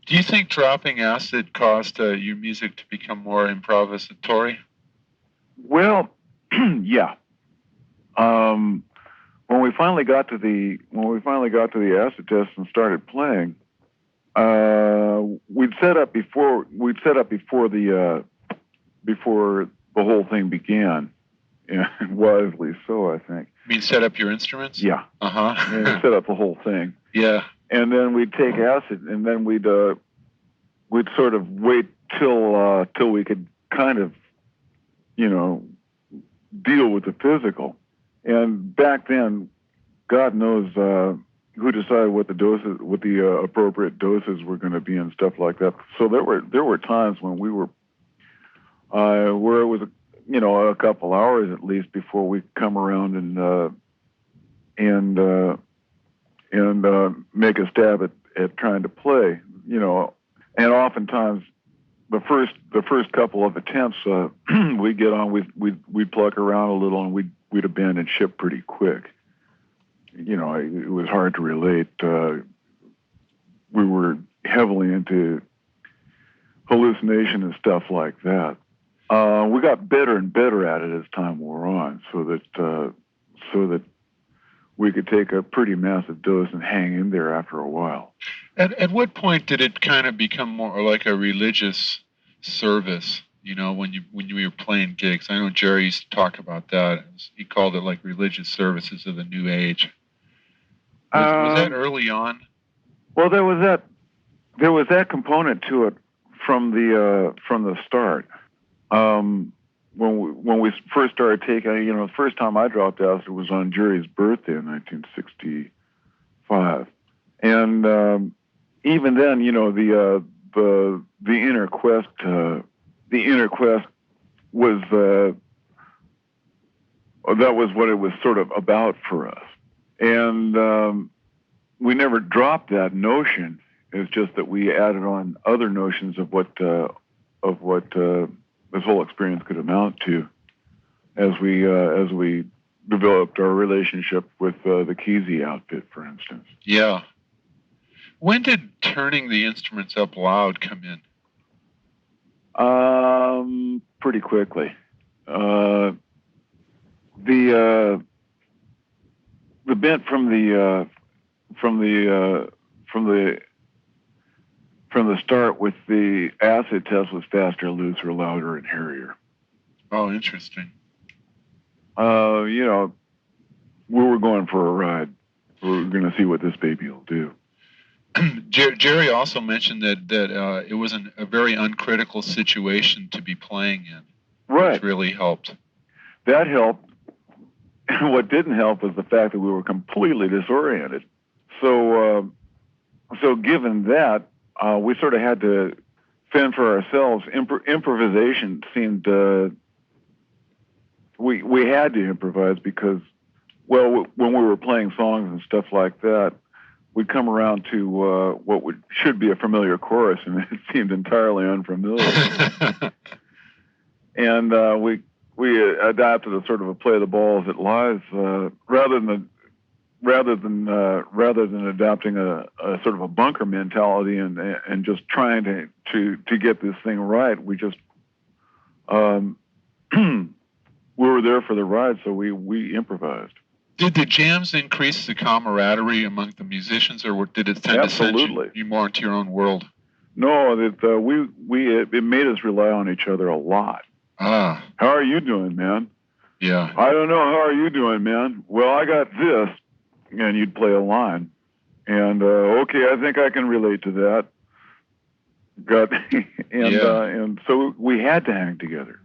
Do you think dropping acid caused your music to become more improvisatory? Well, yeah. Um, when we finally got to the acid test and started playing, we'd set up before the whole thing began, and wisely so, I think. You mean set up your instruments? Yeah. Uh-huh. And set up the whole thing. Yeah. And then we'd take acid, and then we'd sort of wait till we could kind of, you know, deal with the physical. And back then, God knows who decided what the appropriate doses were going to be and stuff like that. So there were times when we were where it was, a couple hours at least before we come around and make a stab at trying to play, and oftentimes the first couple of attempts we'd get on, we'd pluck around a little, and we'd abandon ship pretty quick. It was hard to relate. We were heavily into hallucination and stuff like that. We got better and better at it as time wore on, so that we could take a pretty massive dose and hang in there after a while. At what point did it kind of become more like a religious service? When you were playing gigs, I know Jerry used to talk about that. He called it like religious services of the New Age. Was that early on? Well, there was that component to it from the start. When we first started taking, the first time I dropped acid was on Jerry's birthday in 1965, and even then, the inner quest was that was what it was sort of about for us, and we never dropped that notion. It's just that we added on other notions of what this whole experience could amount to as we developed our relationship with the Kesey outfit, for instance. Yeah. When did turning the instruments up loud come in? Pretty quickly. The bent from the start with the acid test was faster, looser, louder, and hairier. Oh, interesting. We were going for a ride. We were going to see what this baby will do. Jerry also mentioned that it was a very uncritical situation to be playing in. Right. Which really helped. That helped. And what didn't help was the fact that we were completely disoriented. So given that, we sort of had to fend for ourselves. Improvisation seemed we had to improvise because, when we were playing songs and stuff like that, we'd come around to what should be a familiar chorus, and it seemed entirely unfamiliar. And we adapted a sort of a play the ball as it lies, rather than adopting a sort of a bunker mentality and just trying to get this thing right. We just we were there for the ride, so we improvised. Did the jams increase the camaraderie among the musicians, or did it tend to send you more into your own world? No, it made us rely on each other a lot. Ah. How are you doing, man? Yeah. I don't know. How are you doing, man? Well, I got this. And you'd play a line. And, okay, I think I can relate to that. And so we had to hang together.